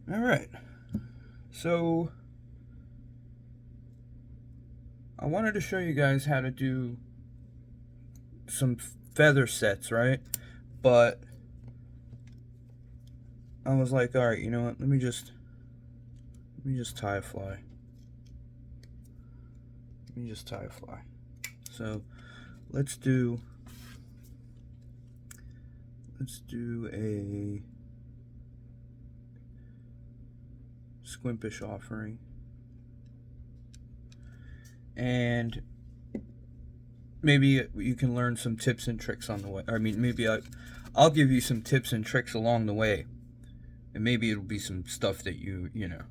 All right. So I wanted to show you guys how to do some feather sets, right? But I was like, all right, you know what? Let me just tie a fly. Let me just tie a fly. So let's do a Squimpish offering, and maybe you can learn some tips and tricks on the way. I mean, maybe I'll give you some tips and tricks along the way, and maybe it'll be some stuff that you know,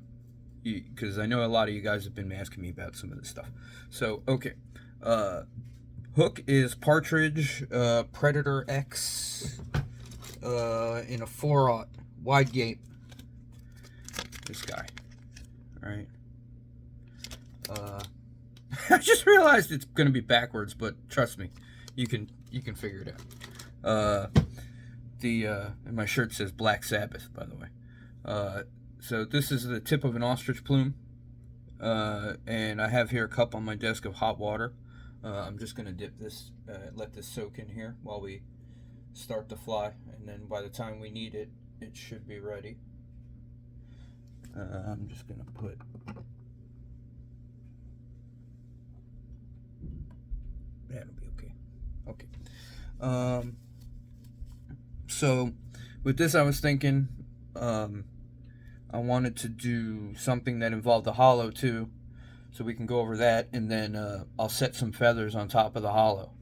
because I know a lot of you guys have been asking me about some of this stuff. So okay, hook is Partridge Predator X in a 4/0 wide gate. This guy, all right. I just realized it's gonna be backwards, but trust me, you can figure it out. And my shirt says Black Sabbath, by the way. So this is the tip of an ostrich plume, and I have here a cup on my desk of hot water. I'm just gonna dip this, let this soak in here while we start the fly, and then by the time we need it, it should be ready. I'm just gonna put. That'll be okay. Okay. So with this, I was thinking, I wanted to do something that involved the hollow too, so we can go over that, and then I'll set some feathers on top of the hollow,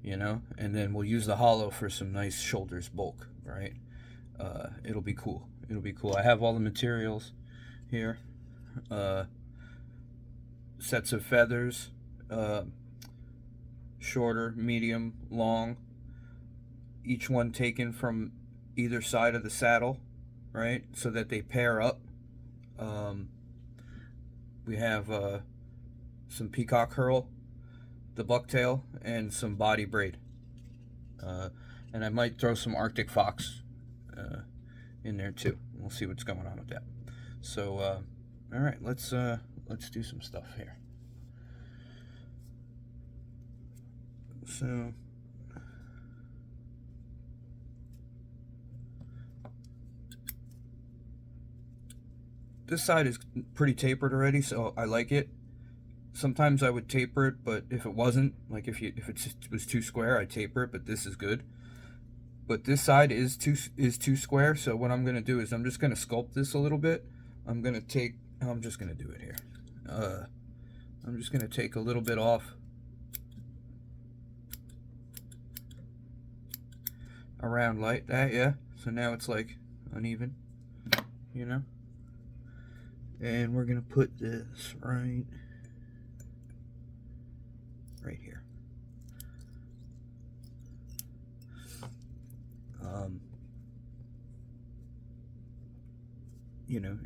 and then we'll use the hollow for some nice shoulders bulk, right? It'll be cool. It'll be cool. I have all the materials here. Sets of feathers, shorter, medium, long, each one taken from either side of the saddle, right, so that they pair up. We have some peacock herl, the bucktail, and some body braid. And I might throw some Arctic fox in there too. We'll see what's going on with that. So, all right, let's do some stuff here. So, this side is pretty tapered already, so I like it. Sometimes I would taper it, but if it wasn't, like if it was too square, I'd taper it. But this is good. But this side is too square. So what I'm gonna do is I'm just gonna sculpt this a little bit. I'm just gonna do it here. I'm just gonna take a little bit off around like that, yeah. So now it's like uneven, And we're gonna put this right here.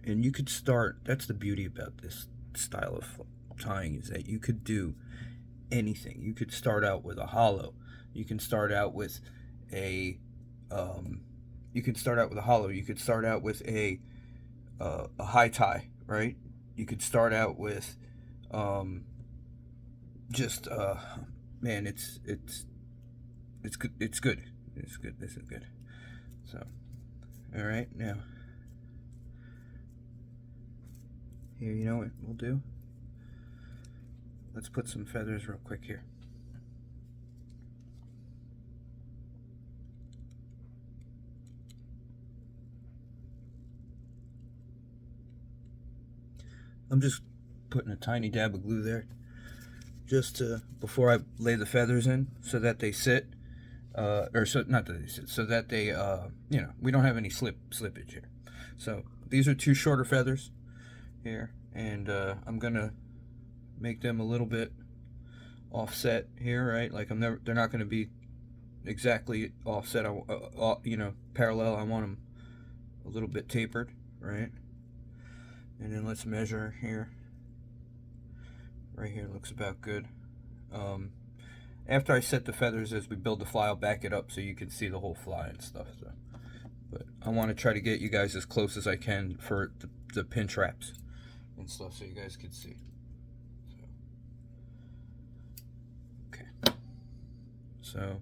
And you could start. That's the beauty about this style of tying, is that you could do anything. You could start out with a hollow. You can start out with a. You could start out with a hollow. You could start out with a high tie, right? You could start out with just man, it's good. It's good. It's good. This is good. So, all right, now here, you know what we'll do? Let's put some feathers real quick here. I'm just putting a tiny dab of glue there, just to, before I lay the feathers in, so that they sit, or so not that they sit, so that they, we don't have any slippage here. So these are two shorter feathers here, and I'm gonna make them a little bit offset here, right? Like they're not gonna be exactly offset, parallel. I want them a little bit tapered, right? And then let's measure here. Right here looks about good. After I set the feathers, as we build the fly, I'll back it up so you can see the whole fly and stuff. So But I want to try to get you guys as close as I can for the pin traps and stuff so you guys can see. Okay. So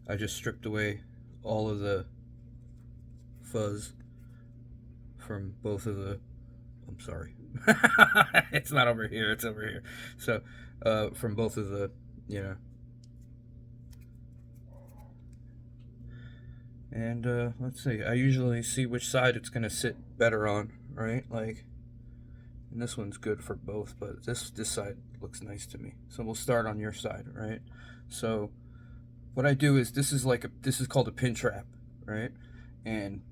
I just stripped away all of the fuzz from both of the, I'm sorry. It's not over here, it's over here. So from both of the, you know. And let's see, I usually see which side it's gonna sit better on, right? Like, and this one's good for both, but this side looks nice to me. So we'll start on your side, right? So what I do is, this is called a pin trap, right? And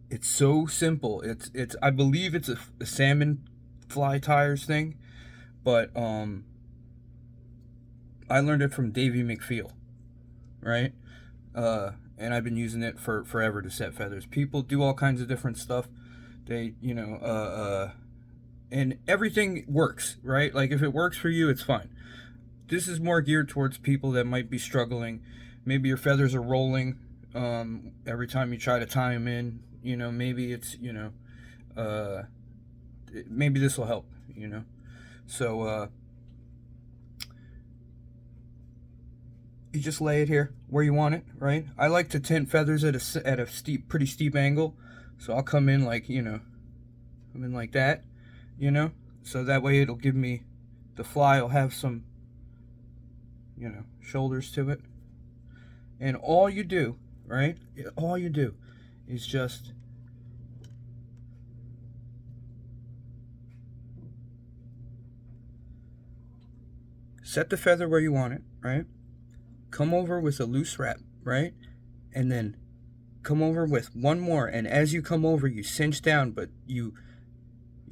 it's so simple. It's I believe it's a salmon fly tires thing, but I learned it from Davey McFeel, right? And I've been using it for forever to set feathers. People do all kinds of different stuff. They, you know, and everything works, right? Like, if it works for you, it's fine. This is more geared towards people that might be struggling. Maybe your feathers are rolling every time you try to tie them in. You know, maybe it's, you know, maybe this will help, you know. So you just lay it here where you want it, right? I like to tint feathers at a pretty steep angle. So I'll come in like, you know, come in like that, you know. So that way it'll give me, the fly will have some, you know, shoulders to it. And all you do, right? All you do is just set the feather where you want it, right? Come over with a loose wrap, right? And then come over with one more, and as you come over, you cinch down, but you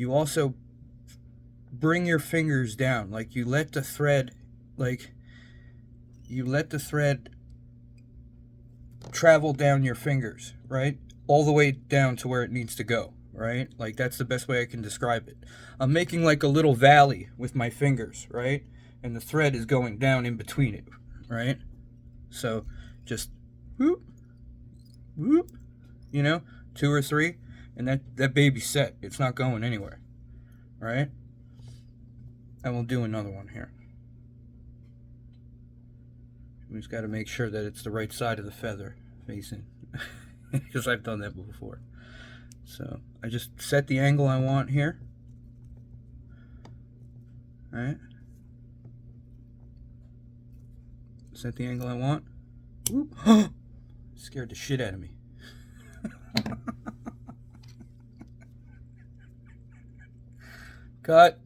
also bring your fingers down, like you let the thread, travel down your fingers, right? All the way down to where it needs to go, right? Like, that's the best way I can describe it. I'm making like a little valley with my fingers, right? And the thread is going down in between it, right? So just whoop, whoop, you know, 2 or 3, and that baby's set. It's not going anywhere, right? And we'll do another one here. We just got to make sure that it's the right side of the feather facing, because I've done that before. So I just set the angle I want here, all right? Set the angle I want. Whoop. Scared the shit out of me. Cut.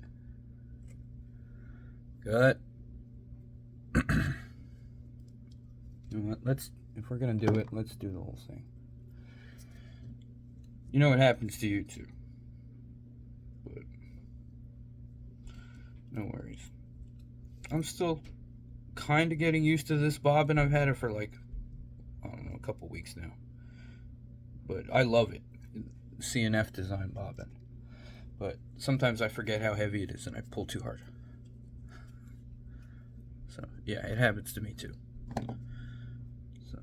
Cut. You know what? If we're gonna do it, let's do the whole thing. You know what happens to you too. But no worries. I'm still kind of getting used to this bobbin. I've had it for like, I don't know, a couple weeks now. But I love it. CNF design bobbin. But sometimes I forget how heavy it is and I pull too hard. So yeah, it happens to me too. So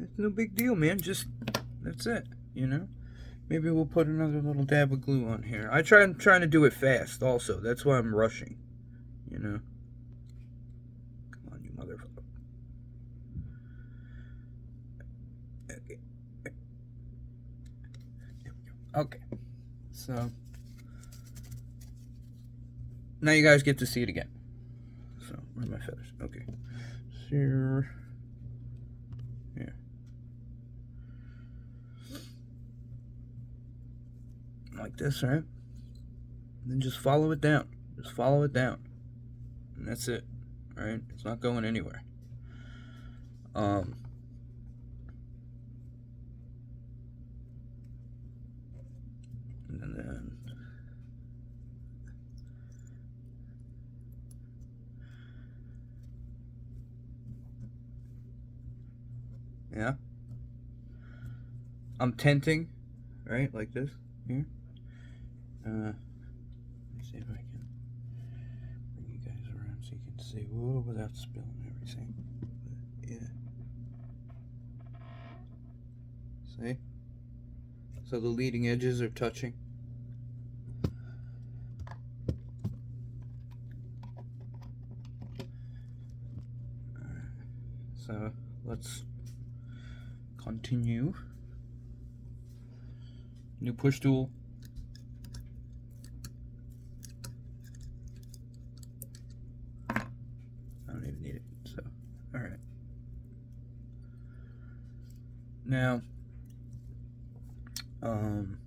it's no big deal, man. Just, that's it, you know? Maybe we'll put another little dab of glue on here. I'm trying to do it fast also. That's why I'm rushing, you know? Come on, you motherfucker. Okay. Okay. So now you guys get to see it again. So, where's my feathers? Okay. Here. Here. Like this, right? And then just follow it down. Just follow it down. And that's it. Alright? It's not going anywhere. Um, and then yeah, I'm tenting, right, like this here. Let me see if I can bring you guys around so you can see, whoa, without spilling everything. But yeah. See? So the leading edges are touching. So let's continue. New push tool. I don't even need it. So, all right. Now, in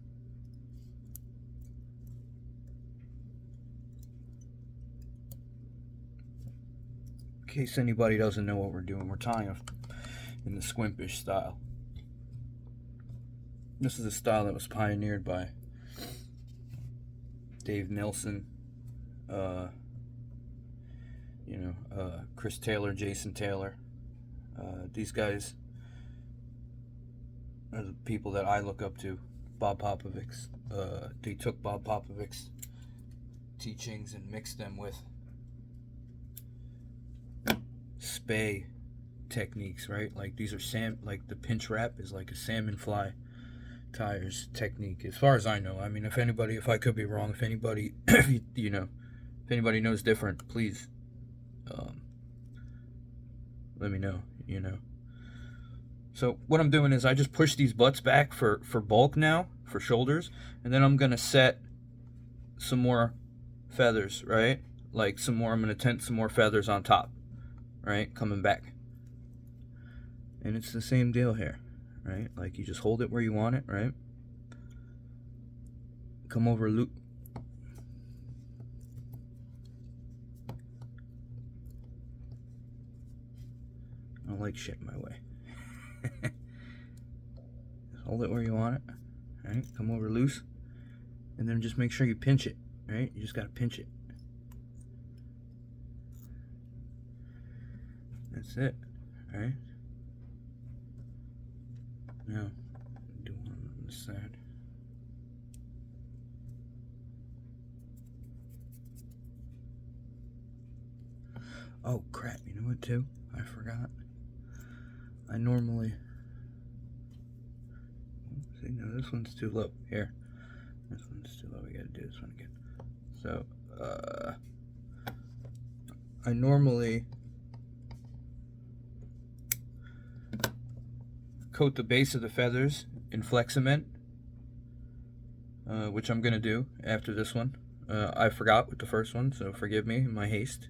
case anybody doesn't know what we're doing, we're tying in the Squimpish style. This is a style that was pioneered by Dave Nelson, Chris Taylor, Jason Taylor. These guys are the people that I look up to. Bob Popovich's. They took Bob Popovich's teachings and mixed them with spay techniques, right? Like these are like the pinch wrap is like a salmon fly tires technique, as far as I know. I mean, if I could be wrong, if anybody, if anybody knows different, please, let me know. So what I'm doing is I just push these butts back for bulk now, for shoulders, and then I'm gonna set some more feathers, right? Like I'm gonna tent some more feathers on top, right? Coming back. And it's the same deal here, right? Like you just hold it where you want it, right? Come over loop. I don't like shit my way. Just hold it where you want it, right? Come over loose, and then just make sure you pinch it, right? You just gotta pinch it. That's it, right? Now, do one on this side. Oh crap! You know what too? I forgot. I normally. See, no, this one's too low. Here, this one's too low. We gotta do this one again. So, I normally coat the base of the feathers in Flexament, which I'm gonna do after this one. I forgot with the first one, so forgive me in my haste.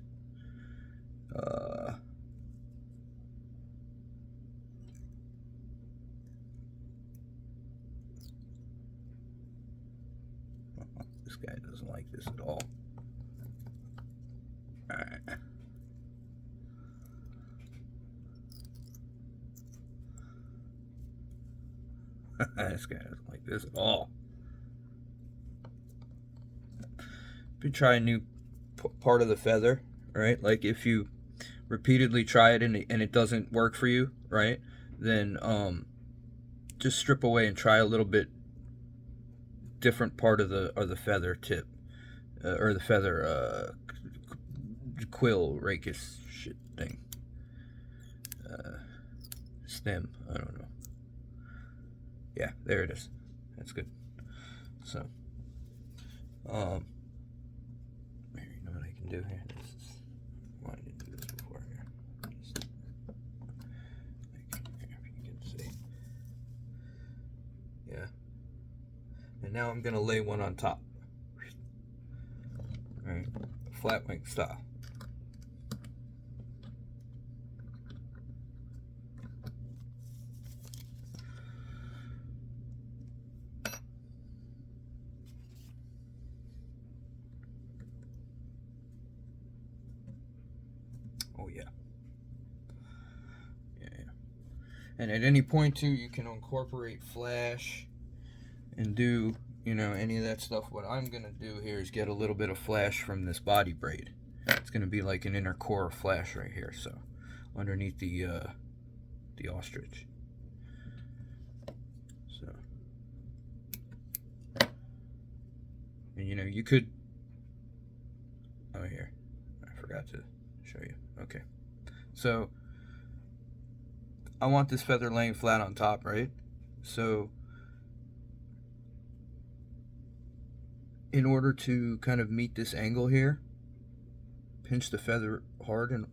This guy doesn't like this at all. Alright. This guy doesn't like this at all. If you try a new part of the feather, right? Like if you repeatedly try it and it doesn't work for you, right? Then just strip away and try a little bit different part of the feather tip, or the feather quill rachis shit thing, stem. I don't know. Yeah, there it is. That's good. So, here, you know what I can do here? This is why I didn't do this before here. Just, like, here, if you can see. Yeah. And now I'm gonna lay one on top. All right, flat wing style. Oh yeah. Yeah. And at any point too, you can incorporate flash and do, you know, any of that stuff. What I'm gonna do here is get a little bit of flash from this body braid. It's gonna be like an inner core flash right here, so underneath the ostrich. So, and you know, you could. Oh, here, I forgot to show you. Okay, so I want this feather laying flat on top, right? So in order to kind of meet this angle here, pinch the feather hard and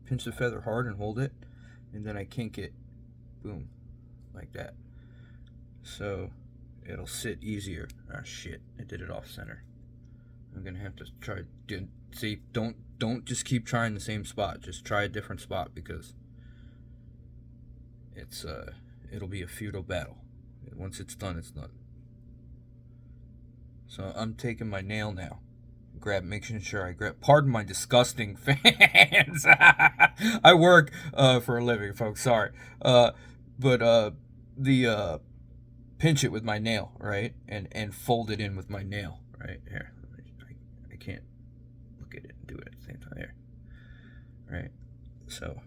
pinch the feather hard and hold it, and then I kink it, boom, like that. So it'll sit easier. Ah, shit, I did it off center. I'm gonna have to try. See, don't just keep trying the same spot. Just try a different spot, because it's it'll be a futile battle. Once it's done, it's done. So I'm taking my nail now, making sure I grab. Pardon my disgusting fans. I work for a living, folks. Sorry, but pinch it with my nail, right, and fold it in with my nail, right here. I can't look at it and do it at the same time here, right? So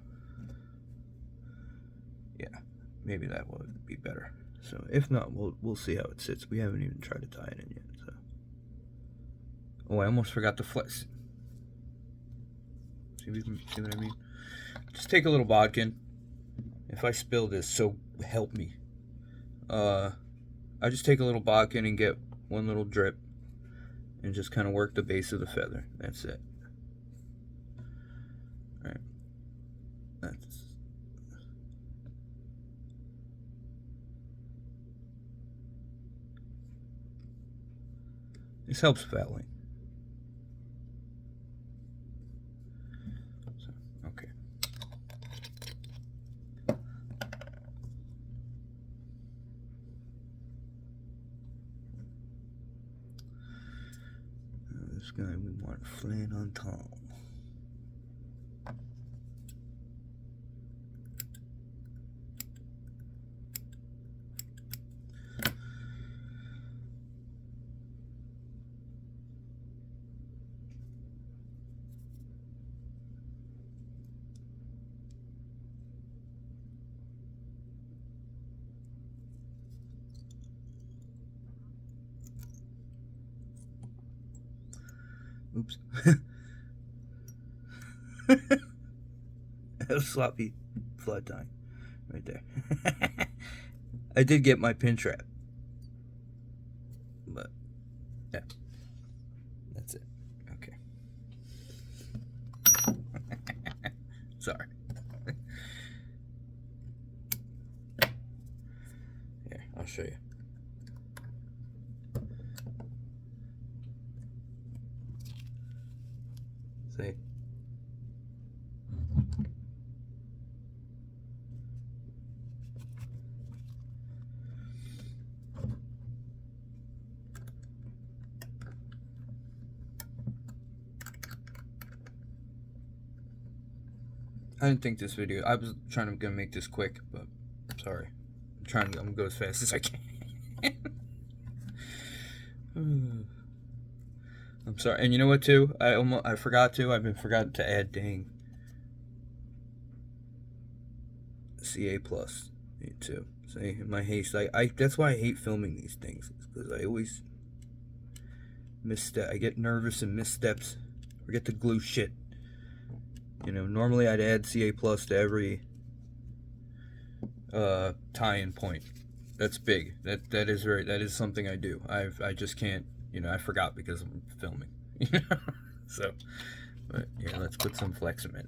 yeah, maybe that would be better. So if not, we'll see how it sits. We haven't even tried to tie it in yet. So, oh, I almost forgot to flex. See what I mean? Just take a little bodkin. If I spill this, so help me. I just take a little bodkin and get one little drip, and just kind of work the base of the feather. That's it. All right. This helps fouling. So, okay. This guy, we want flan on top. Oops. That was sloppy fly tying right there. I did get my pin trap, but yeah, that's it. Okay. Sorry. Here, I'll show you. See? I didn't think this video. I was gonna make this quick, but sorry. I'm gonna go as fast as I can. I'm sorry. And you know what too? I forgot to. I've been forgotten to add dang CA plus too. See, in my haste, I that's why I hate filming these things, because I always misstep. I get nervous and missteps. Forget to glue shit. You know, normally I'd add CA plus to every tie-in point. That's big. That is something I do. I just can't. You know, I forgot because I'm filming. So, but yeah, let's put some Flexum in.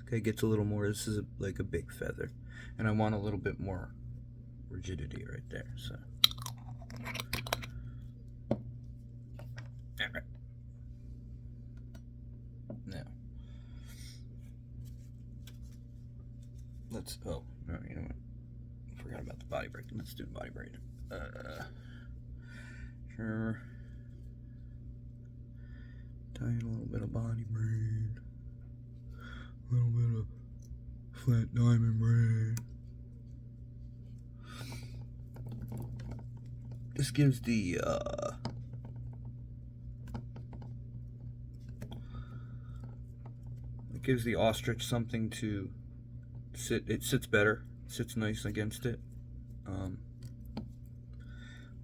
Okay, gets a little more. This is like a big feather, and I want a little bit more rigidity right there. So, all right. Now, let's. Oh, no, you know what? about the body braid. Let's do the body braid. Sure. Tie in a little bit of body braid. A little bit of flat diamond braid. This gives the it gives the ostrich something to sit. It sits better. It sits nice against it.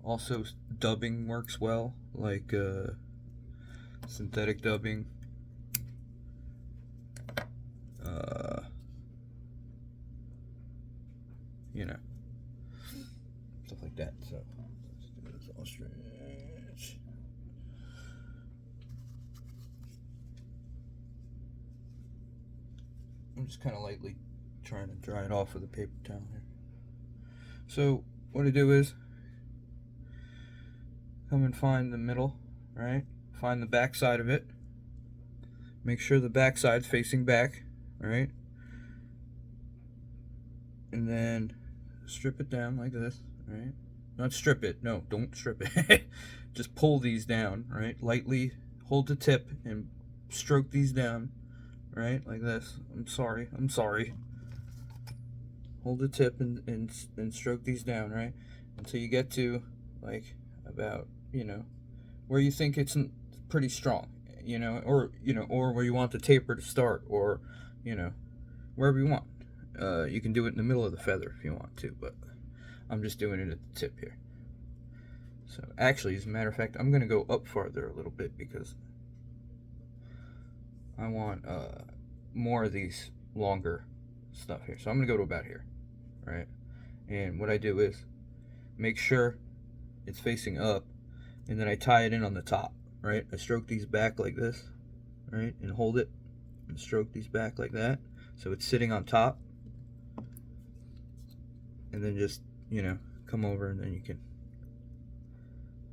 Also, dubbing works well, like synthetic dubbing. You know, stuff like that. So let's do this ostrich. I'm just kind of lightly trying to dry it off with a paper towel here. So what I do is come and find the middle, right? Find the back side of it. Make sure the back side's facing back, right? And then strip it down like this, right? Not strip it, no, don't strip it. Just pull these down, right? Lightly hold the tip and stroke these down, right? Like this. I'm sorry. Hold the tip and stroke these down, right? Until you get to like about, you know, where you think it's pretty strong, you know, or where you want the taper to start, or, you know, wherever you want. You can do it in the middle of the feather if you want to, but I'm just doing it at the tip here. So actually, as a matter of fact, I'm going to go up farther a little bit because I want more of these longer stuff here. So I'm going to go to about here, right? And what I do is make sure it's facing up, and then I tie it in on the top, right? I stroke these back like this, right? And hold it and stroke these back like that. So it's sitting on top. And then just, you know, come over, and then you can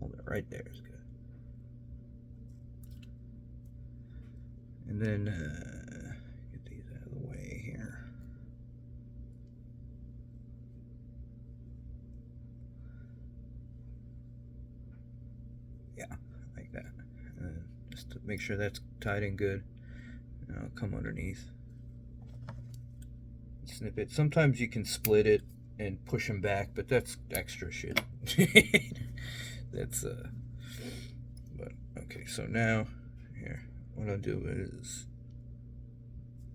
hold it right there. Is good. And then get these out of the way here. Yeah, like that. And just to make sure that's tied in good. And I'll come underneath. Snip it. Sometimes you can split it and push them back, but that's extra shit. That's but okay, so now here what I'll do is,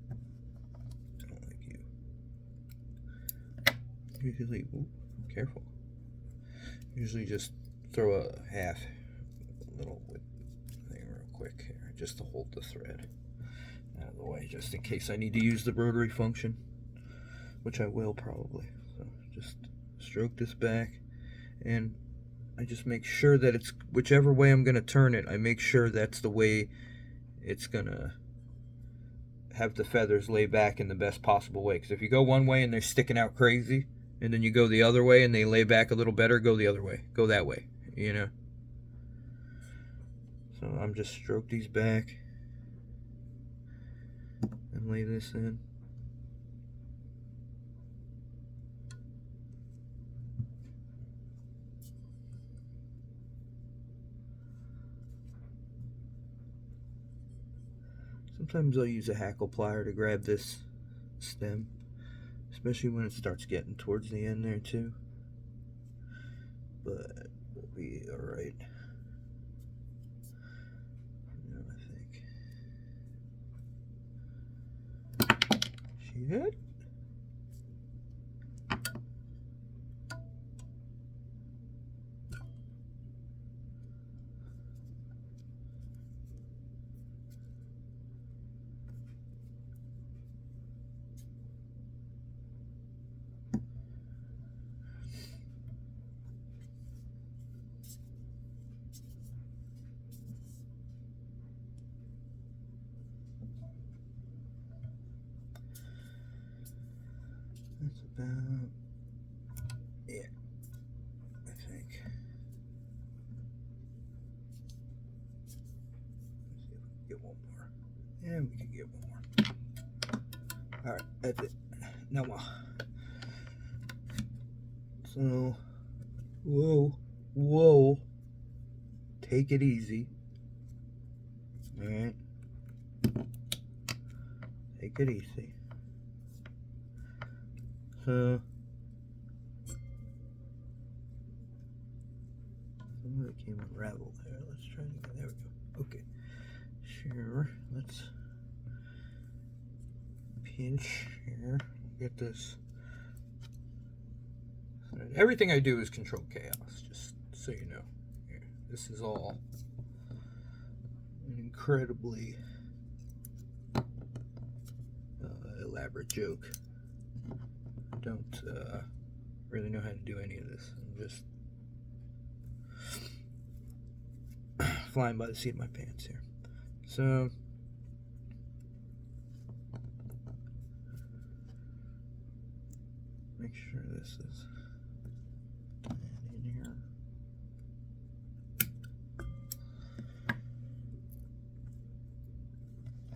I don't like you. Usually, ooh, careful. Usually just throw a little thing real quick here, just to hold the thread out of the way, just in case I need to use the rotary function, which I will probably. So just stroke this back, and I just make sure that it's whichever way I'm going to turn it, I make sure that's the way it's going to have the feathers lay back in the best possible way. Because if you go one way and they're sticking out crazy, and then you go the other way and they lay back a little better, go the other way. Go that way, you know. So I'm just stroke these back and lay this in. Sometimes I'll use a hackle plier to grab this stem, especially when it starts getting towards the end there too. But we'll be alright. I think. Shit. That's about it, I think. Let's see if we can get one more. Yeah, we can get one more. Alright, that's it. No more. So, whoa, whoa. Take it easy. Alright. Take it easy. So, some of it came unraveled there. Let's try it again. There we go. Okay. Sure. Let's pinch here. Get this. Everything I do is controlled chaos, just so you know. Here. This is all an incredibly elaborate joke. I don't really know how to do any of this. I'm just flying by the seat of my pants here. So, make sure this is in here.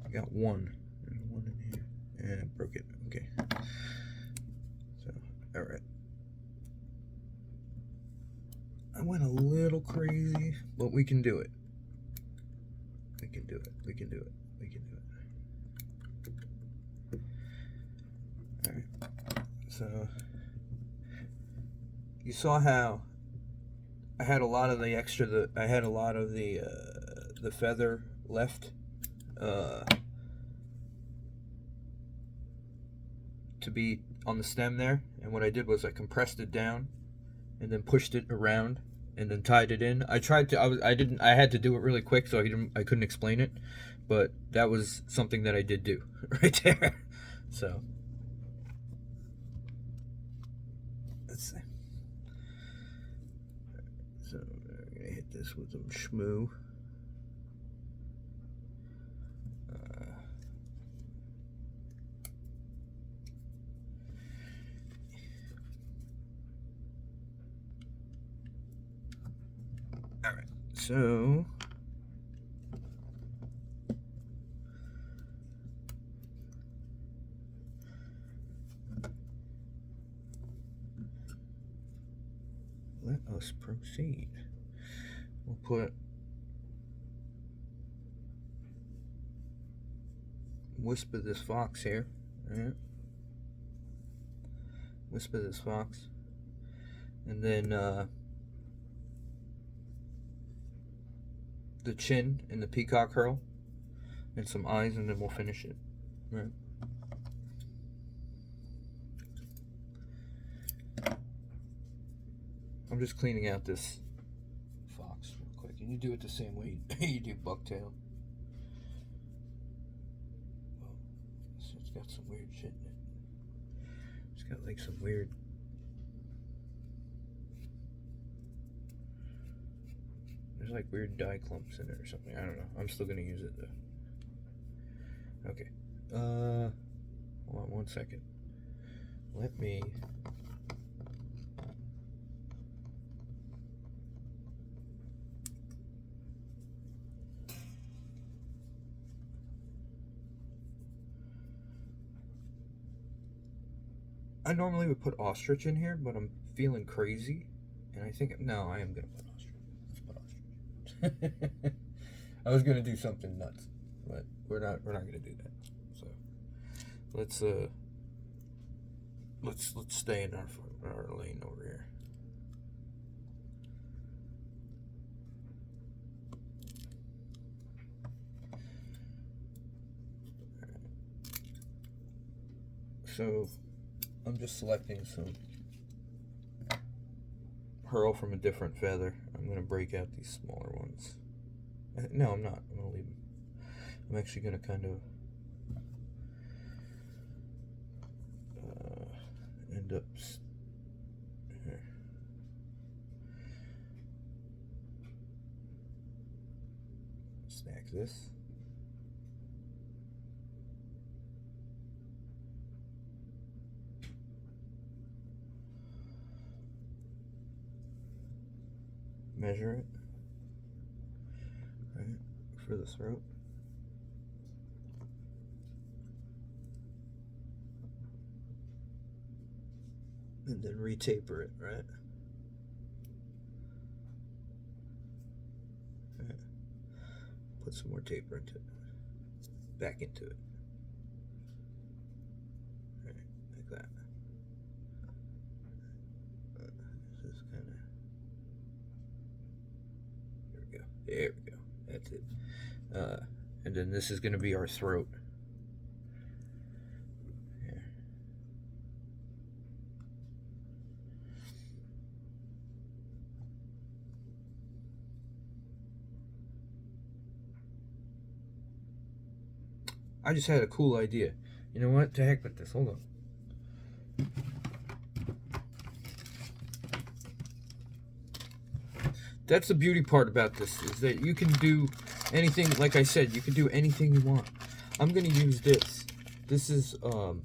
I got one. There's one in here. And I broke it. Okay. So, alright. I went a little crazy, but we can do it. We can do it. We can do it. We can do it. Alright. So, you saw how I had a lot of the extra, I had a lot of the feather left to be on the stem there, and what I did was I compressed it down and then pushed it around and then tied it in. I tried to, I had to do it really quick, so I couldn't explain it, but that was something that I did do right there. So, let's see. So, we're gonna hit this with some shmoo. Alright, so let us proceed. We'll put wisp of this fox here. Alright. Wisp of this fox. And then the chin and the peacock curl and some eyes, and then we'll finish it. Right. I'm just cleaning out this fox real quick, and you do it the same way you do bucktail. Oh, so it's got some weird shit in it. It's got like some weird. There's like weird dye clumps in it or something. I don't know. I'm still gonna use it though. Okay. Hold on 1 second. Let me. I normally would put ostrich in here, but I'm feeling crazy, and I think no, I am gonna put ostrich. Let's put ostrich. I was gonna do something nuts, but we're not gonna do that. So let's stay in our lane over here. So I'm just selecting some pearl from a different feather. I'm going to break out these smaller ones. No, I'm not. I'm going to leave them. I'm actually going to kind of end up here. Stack this. Measure it, right, for the throat. and then re-taper it, right? Put some more taper into it, back into it, right, like that. This is kind of, there we go, that's it. And then this is going to be our throat. I just had a cool idea. You know what? To heck with this. Hold on. That's the beauty part about this, is that you can do anything. Like I said, you can do anything you want. I'm going to use this. This is from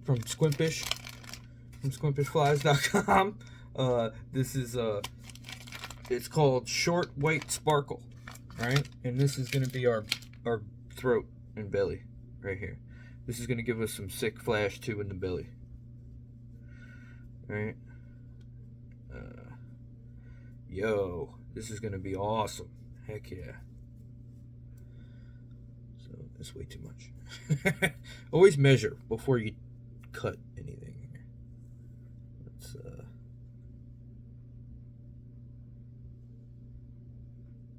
Squimpish, from squimpishflies.com. This is it's called Short White Sparkle, right? And this is going to be our throat and belly right here. This is going to give us some sick flash too in the belly, right? Yo, this is going to be awesome. Heck yeah. So that's way too much. Always measure before you cut anything here. Let's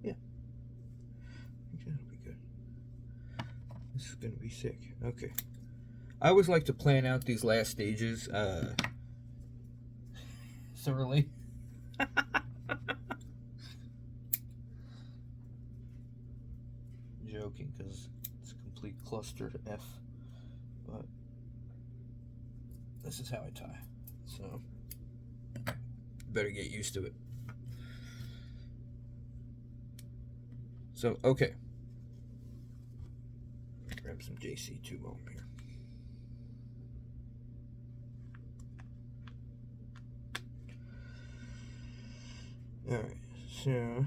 yeah, I think that'll be good. This is gonna be sick. Okay, I always like to plan out these last stages thoroughly. Joking, because it's a complete cluster F, but this is how I tie, so better get used to it. So okay, grab some JC2 bone here. All right, so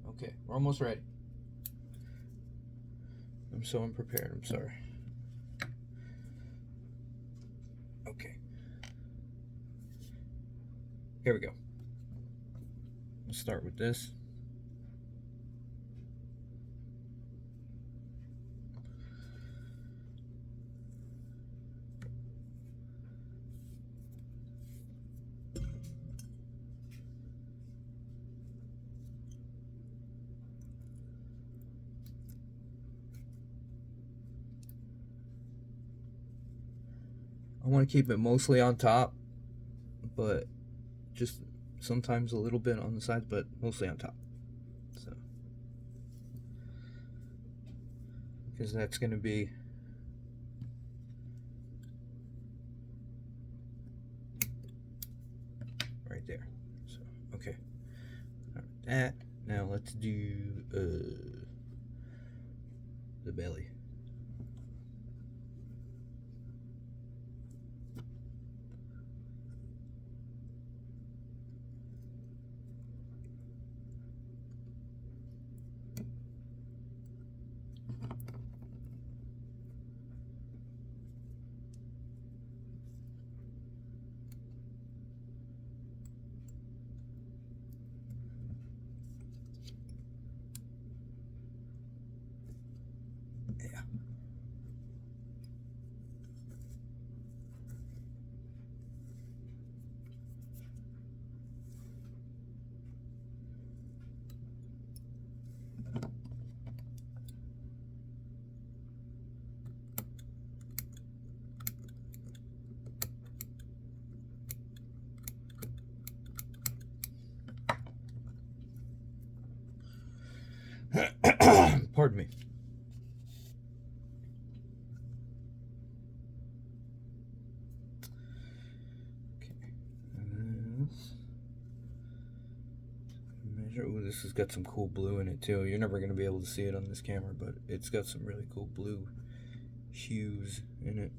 okay, we're almost ready. I'm so unprepared, I'm sorry. Okay. Here we go. Let's start with this. I want to keep it mostly on top, but just sometimes a little bit on the sides, but mostly on top. So, because that's going to be right there. So, okay. All right, that. Now let's do the belly. Pardon me. Okay. Measure. Ooh, this has got some cool blue in it too. You're never going to be able to see it on this camera, but it's got some really cool blue hues in it.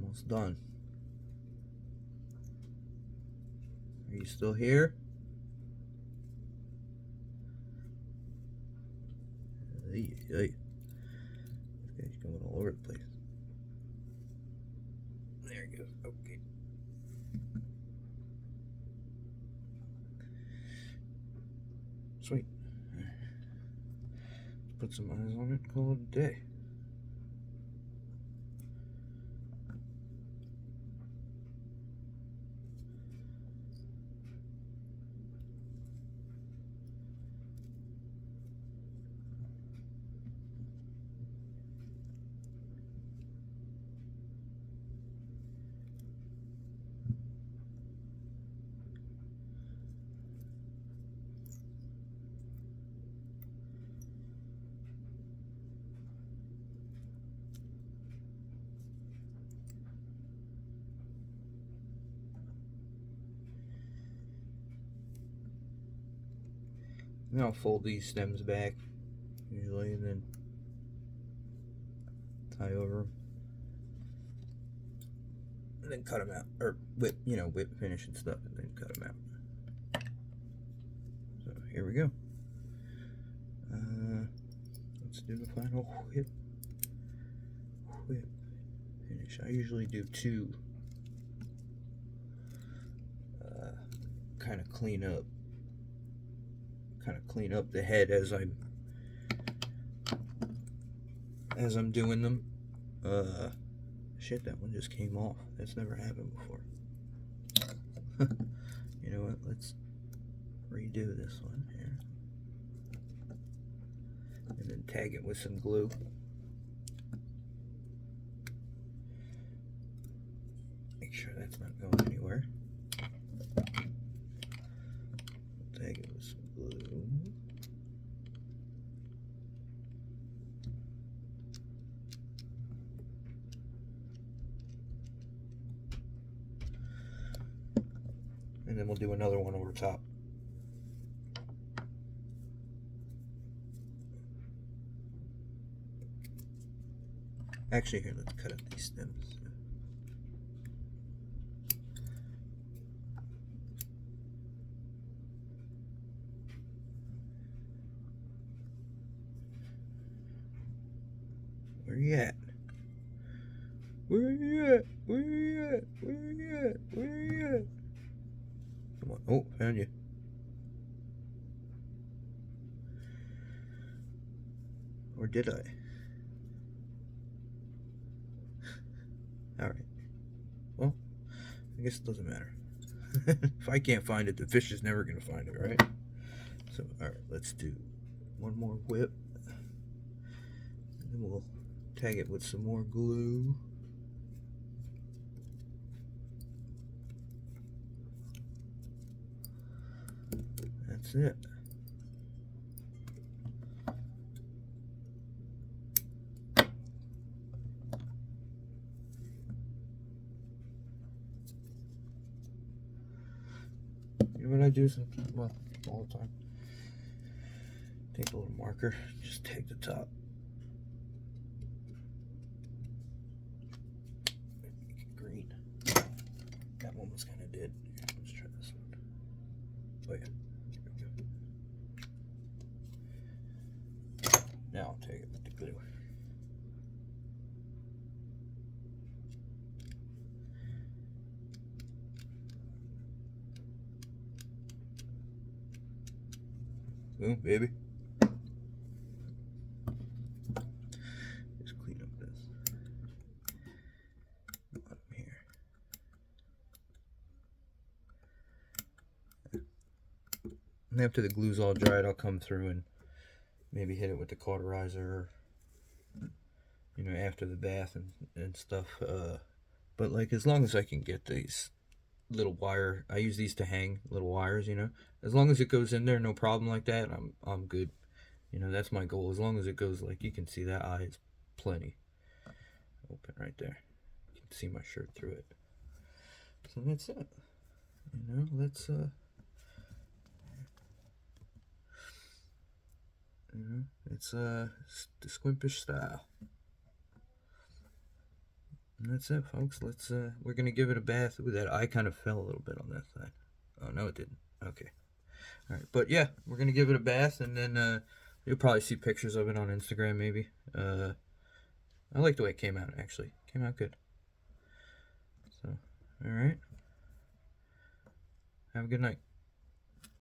Almost done. Are you still here? Hey, hey. This guy's going all over the place. There he goes. Okay. Sweet. Put some eyes on it, call it a day. Then I'll fold these stems back, usually, and then tie over them. And then cut them out. Or whip, whip finish and stuff, and then cut them out. So here we go. Let's do the final whip finish. I usually do two. Kind of clean up the head as I'm doing them. Shit, that one just came off. That's never happened before. You know what? Let's redo this one here. And then tag it with some glue. Make sure that's not going anywhere. Tag it with some glue. And then we'll do another one over top. Actually, here, let's cut up these stems. Where you at? Where you at? Where you at? Where you at? Where you at? Come on. Oh, found you. Or did I? Alright. Well, I guess it doesn't matter. If I can't find it, the fish is never going to find it, right? So, alright, let's do one more whip. And then we'll tag it with some more glue. That's it. You know what I do all the time? Take a little marker, just take the top. Make it green. That one was kind of dead. Let's try this one. Oh yeah. Here we go. Now I'll take it with the glue. Boom, baby. Just clean up this bottom here. And after the glue's all dried, I'll come through and maybe hit it with the cauterizer, after the bath and stuff. But like, as long as I can get these little wire, I use these to hang little wires, as long as it goes in there, no problem like that, I'm good. That's my goal. As long as it goes, like, you can see that eye is plenty open right there. You can see my shirt through it. So that's it. Let's it's the Squimpish Style. that's it, folks. Let's we're gonna give it a bath. Ooh, that eye kind of fell a little bit on that side. Oh no, it didn't. Okay. All right, but yeah, we're gonna give it a bath, and then you'll probably see pictures of it on Instagram, maybe. I like the way it came out. Actually, came out good. So, all right. Have a good night.